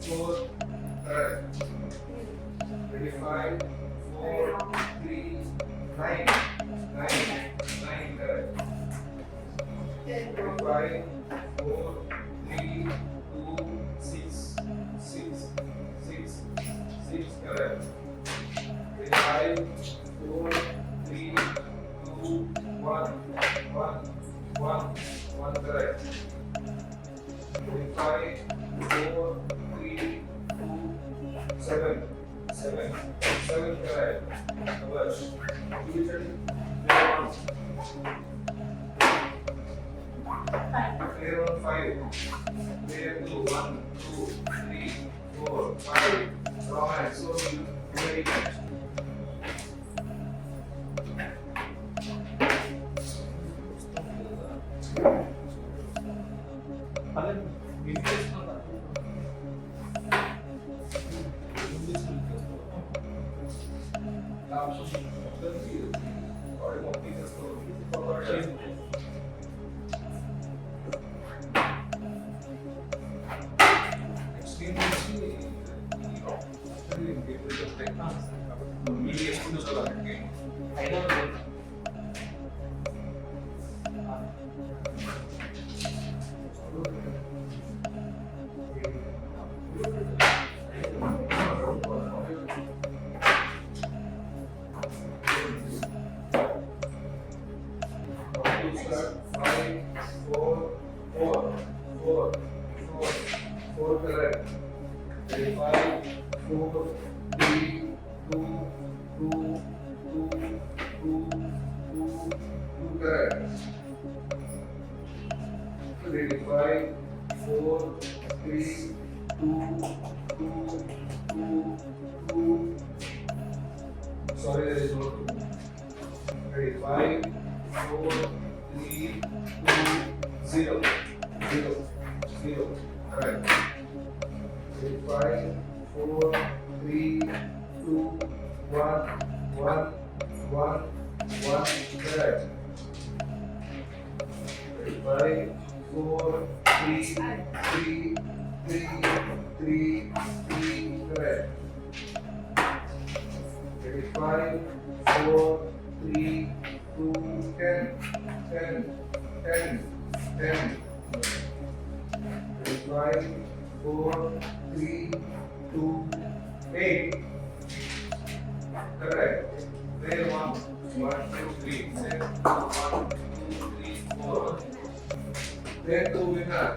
4, correct. 25, 4, 3, 9. 9, correct. 25, 4, 3, 2, 6. 6, correct. 25, 4, 3, 2, 1, correct. 25, 4, 3, 2, 7, correct. Reverse. Clear on 5. Clear 2, 1, 2, 3, 4, 5. Wrong hand. So you very good. Five, four, correct. 5, 4, 3, 2, correct. 5, 4, 3, 2. Sorry, there is no 2. 5, 4, 3, 2, 0. Correct. 5, 4, 3, 2, 1. Correct. 5, 4, 3, 3. Correct. 5, 4, 3, 2, 10. 5, 4, 3, 2, 8. Correct. There 1, 2, 3. There 1, 2, 3, 4. There 2 winner.